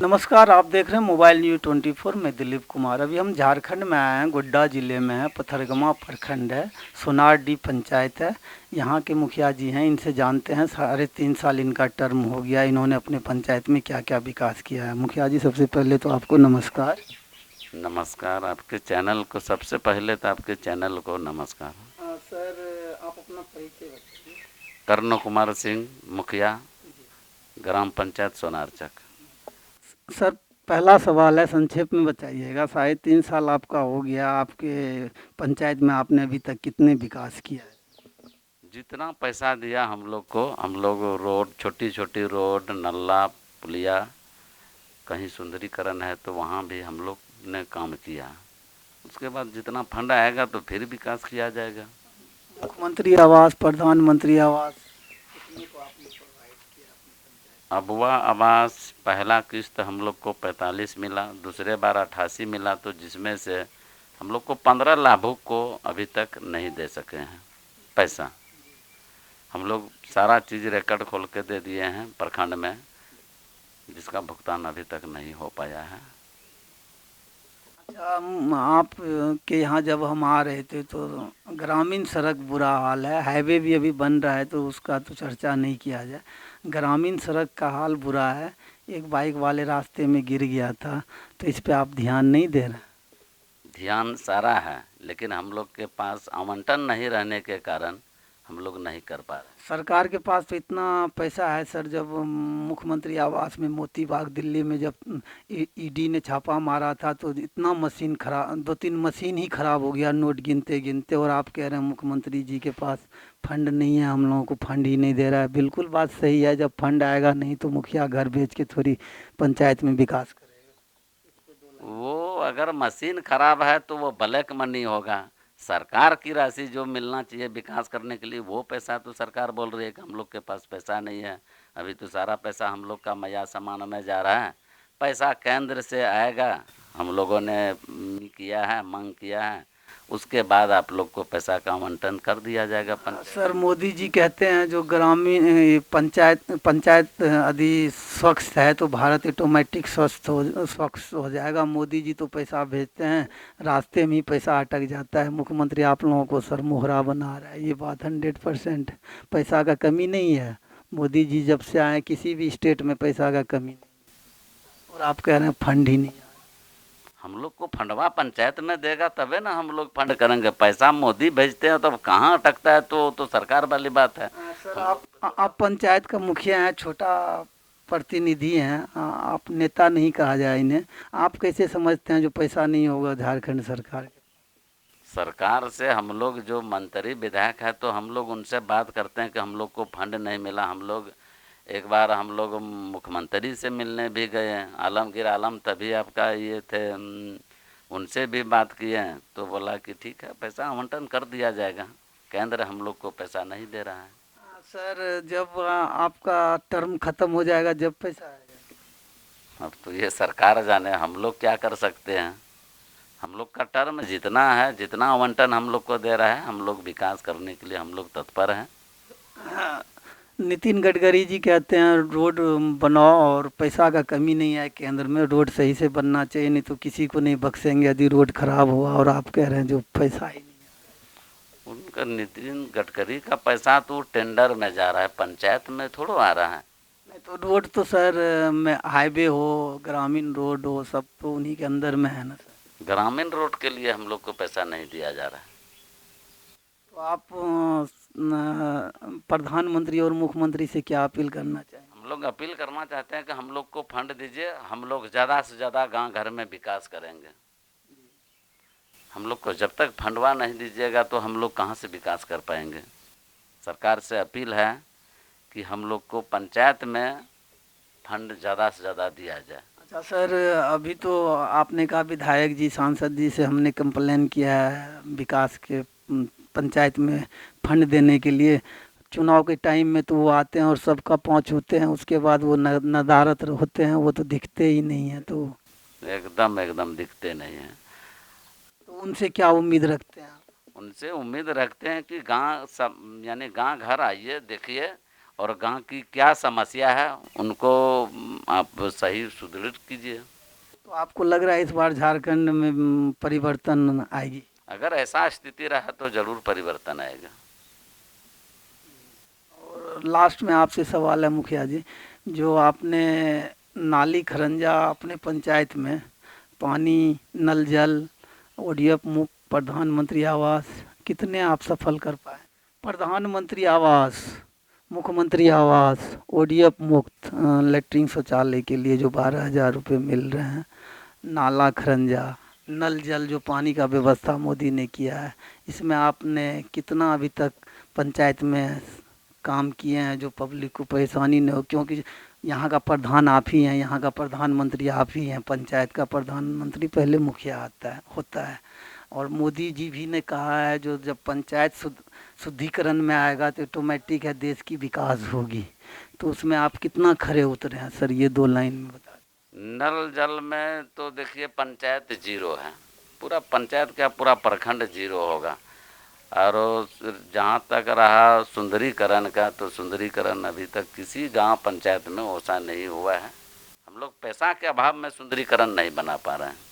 नमस्कार, आप देख रहे हैं मोबाइल न्यूज़ 24। मैं दिलीप कुमार। अभी हम झारखंड में आए हैं, गोड्डा ज़िले में है, पथरगमा प्रखंड है, सोनारडी पंचायत है। यहाँ के मुखिया जी हैं, इनसे जानते हैं। 3.5 साल इनका टर्म हो गया, इन्होंने अपने पंचायत में क्या क्या विकास किया है। मुखिया जी, सबसे पहले तो आपको नमस्कार। नमस्कार। आपके चैनल को सबसे पहले तो आपके चैनल को नमस्कार। सर, आप अपना परिचय बताइए। कर्ण कुमार सिंह, मुखिया, ग्राम पंचायत सोनारचक। सर, पहला सवाल है, संक्षेप में बताइएगा। 3.5 साल आपका हो गया, आपके पंचायत में आपने अभी तक कितने विकास किया है? जितना पैसा दिया हम लोग को, हम लोग रोड, छोटी छोटी रोड, नल्ला, पुलिया, कहीं सुंदरीकरण है तो वहाँ भी हम लोग ने काम किया। उसके बाद जितना फंड आएगा तो फिर विकास किया जाएगा। मुख्यमंत्री आवास, प्रधानमंत्री आवास, कितने को आपने प्रोवाइड किया अपनी पंचायत अबुआ आवास पहला किस्त हम लोग को 45 मिला, दूसरे बार 88 मिला, तो जिसमें से हम लोग को 15 लाभुक को अभी तक नहीं दे सके हैं पैसा। हम लोग सारा चीज़ रिकॉर्ड खोल के दे दिए हैं प्रखंड में, जिसका भुगतान अभी तक नहीं हो पाया है। अच्छा, आप के यहाँ जब हम आ रहे थे तो ग्रामीण सड़क बुरा हाल है। हाईवे भी अभी बन रहा है तो उसका तो चर्चा नहीं किया जाए। ग्रामीण सड़क का हाल बुरा है। एक बाइक वाले रास्ते में गिर गया था, तो इस पे आप ध्यान नहीं दे रहे। ध्यान सारा है, लेकिन हम लोग के पास आवंटन नहीं रहने के कारण हम लोग नहीं कर पा रहे। सरकार के पास तो इतना पैसा है सर। जब मुख्यमंत्री आवास में मोती बाग दिल्ली में जब ईडी ने छापा मारा था तो इतना मशीन खराब, 2-3 मशीन ही खराब हो गया नोट गिनते गिनते। और आप कह रहे हैं मुख्यमंत्री जी के पास फंड नहीं है, हम लोगों को फंड ही नहीं दे रहा है। बिल्कुल बात सही है, जब फंड आएगा नहीं तो मुखिया घर बेच के थोड़ी पंचायत में विकास करेगा। वो अगर मशीन खराब है तो वो ब्लैक मनी होगा। सरकार की राशि जो मिलना चाहिए विकास करने के लिए, वो पैसा तो सरकार बोल रही है कि हम लोग के पास पैसा नहीं है। अभी तो सारा पैसा हम लोग का मया सामान में जा रहा है। पैसा केंद्र से आएगा, हम लोगों ने किया है, मांग किया है, उसके बाद आप लोग को पैसा का आवंटन कर दिया जाएगा पंचायत। सर, मोदी जी कहते हैं जो ग्रामीण पंचायत पंचायत यदि स्वच्छ है तो भारत ऑटोमेटिक स्वच्छ हो जाएगा। मोदी जी तो पैसा भेजते हैं, रास्ते में ही पैसा अटक जाता है। मुख्यमंत्री आप लोगों को सर मोहरा बना रहा है। ये बात 100% पैसा का कमी नहीं है। मोदी जी जब से आए किसी भी स्टेट में पैसा का कमी नहीं। और आप कह रहे हैं फंड ही नहीं है। हम लोग को फंडवा पंचायत में देगा तबे ना हम लोग फंड करेंगे। पैसा मोदी भेजते हैं तो कहाँ अटकता है, तो सरकार वाली बात है। सर, हम आप पंचायत का मुखिया हैं, छोटा प्रतिनिधि हैं। आप नेता नहीं कहा जाए इन्हें। आप कैसे समझते हैं जो पैसा नहीं होगा झारखंड सरकार के? सरकार से हम लोग जो मंत्री विधायक है तो हम लोग उनसे बात करते हैं कि हम लोग को फंड नहीं मिला। हम लोग एक बार हम लोग मुख्यमंत्री से मिलने भी गए हैं, आलमगीर आलम तभी आपका ये थे, उनसे भी बात किए हैं तो बोला कि ठीक है, पैसा आवंटन कर दिया जाएगा। केंद्र हम लोग को पैसा नहीं दे रहा है। सर, जब आपका टर्म खत्म हो जाएगा जब पैसा आएगा? अब तो ये सरकार जाने, हम लोग क्या कर सकते हैं। हम लोग का टर्म जितना है, जितना आवंटन हम लोग को दे रहा है, हम लोग विकास करने के लिए हम लोग तत्पर हैं। नितिन गडकरी जी कहते हैं रोड बनाओ और पैसा का कमी नहीं है केंद्र में। रोड सही से बनना चाहिए, नहीं तो किसी को नहीं बख्शेंगे यदि रोड खराब हुआ। और आप कह रहे हैं जो पैसा ही नहीं है। उनका नितिन गडकरी का पैसा तो टेंडर में जा रहा है, पंचायत में थोड़ा आ रहा है। नहीं तो रोड तो सर में हाईवे हो, ग्रामीण रोड हो, सब तो उन्हीं के अंदर में है ना सर। ग्रामीण रोड के लिए हम लोग को पैसा नहीं दिया जा रहा है। तो आप प्रधानमंत्री और मुख्यमंत्री से क्या अपील करना चाहेंगे? हम लोग अपील करना चाहते हैं कि हम लोग को फंड दीजिए, हम लोग ज़्यादा से ज़्यादा गांव घर में विकास करेंगे। हम लोग को जब तक फंडवा नहीं दीजिएगा तो हम लोग कहाँ से विकास कर पाएंगे। सरकार से अपील है कि हम लोग को पंचायत में फंड ज़्यादा से ज़्यादा दिया जाए। अच्छा सर, अभी तो आपने कहा विधायक जी, सांसद जी से हमने कंप्लेन किया है विकास के पंचायत में फंड देने के लिए। चुनाव के टाइम में तो वो आते हैं और सबका पाँव छूते हैं, उसके बाद वो नदारत होते हैं, वो तो दिखते ही नहीं हैं। तो एकदम एकदम दिखते नहीं हैं। उनसे क्या उम्मीद रखते हैं आप? उनसे उम्मीद रखते हैं कि गांव सब, यानी गांव घर आइए, देखिए, और गांव की क्या समस्या है उनको आप सही सुदृढ़ कीजिए। तो आपको लग रहा है इस बार झारखंड में परिवर्तन आएगी? अगर ऐसा स्थिति रहा तो ज़रूर परिवर्तन आएगा। और लास्ट में आपसे सवाल है मुखिया जी, जो आपने नाली खरंजा अपने पंचायत में, पानी, नल जल, ओडीएफ मुक्त, प्रधानमंत्री आवास, कितने आप सफल कर पाए? प्रधानमंत्री आवास, मुख्यमंत्री आवास, ओडीएफ मुक्त, लेटरिन शौचालय के लिए जो 12,000 रुपये मिल रहे हैं, नाला खरंजा, नल जल जो पानी का व्यवस्था मोदी ने किया है, इसमें आपने कितना अभी तक पंचायत में काम किए हैं जो पब्लिक को परेशानी न हो? क्योंकि यहाँ का प्रधान आप ही हैं, यहाँ का प्रधानमंत्री आप ही हैं। पंचायत का प्रधानमंत्री पहले मुखिया होता है। और मोदी जी भी ने कहा है जो जब पंचायत शुद्धिकरण में आएगा तो ऑटोमेटिक है देश की विकास होगी। तो उसमें आप कितना खरे उतरे हैं सर, ये 2 लाइन में बता। नल जल में तो देखिए पंचायत जीरो है, पूरा पंचायत क्या पूरा प्रखंड जीरो होगा। और जहाँ तक रहा सुंदरीकरण का, तो सुंदरीकरण अभी तक किसी गांव पंचायत में वैसा नहीं हुआ है। हम लोग पैसा के अभाव में सुंदरीकरण नहीं बना पा रहे हैं।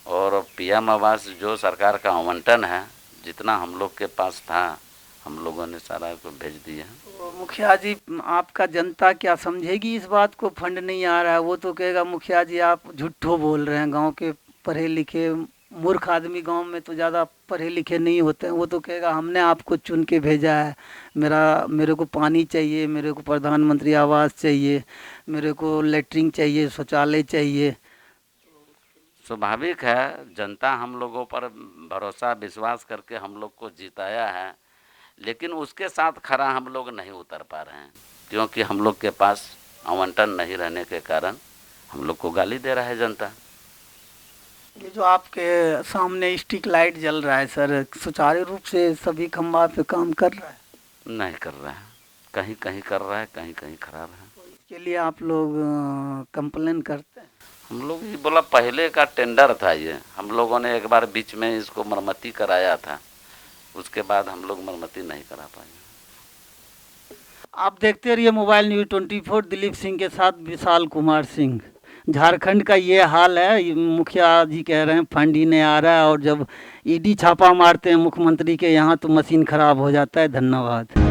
और पीएम आवास जो सरकार का आवंटन है, जितना हम लोग के पास था हम लोगों ने सारा को भेज दिया। तो मुखिया जी आपका जनता क्या समझेगी इस बात को, फंड नहीं आ रहा है? वो तो कहेगा मुखिया जी आप झूठो बोल रहे हैं, गांव के पढ़े लिखे मूर्ख आदमी गांव में तो ज़्यादा पढ़े लिखे नहीं होते हैं। वो तो कहेगा हमने आपको चुन के भेजा है, मेरे को पानी चाहिए, मेरे को प्रधानमंत्री आवास चाहिए, मेरे को लेटरिन चाहिए, शौचालय चाहिए। स्वाभाविक है, जनता हम लोगों पर भरोसा विश्वास करके हम लोग को जिताया है, लेकिन उसके साथ खरा हम लोग नहीं उतर पा रहे हैं, क्योंकि हम लोग के पास आवंटन नहीं रहने के कारण हम लोग को गाली दे रहा है जनता। ये जो आपके सामने स्ट्रीट लाइट जल रहा है सर, सुचारू रूप से सभी खंभा पे काम कर रहा है? नहीं कर रहा है, कहीं कहीं कर रहा है, कहीं कहीं खराब है। तो इसके लिए आप लोग कंप्लेन करते हैं? हम लोग ये बोला पहले का टेंडर था, ये हम लोगों ने एक बार बीच में इसको मरम्मती कराया था, उसके बाद हम लोग मरम्मती नहीं करा पाए। आप देखते रहिए मोबाइल न्यूज़ 24, दिलीप सिंह के साथ विशाल कुमार सिंह। झारखंड का ये हाल है, ये मुखिया जी कह रहे हैं फंड ही नहीं आ रहा है, और जब ईडी छापा मारते हैं मुख्यमंत्री के यहाँ तो मशीन खराब हो जाता है। धन्यवाद।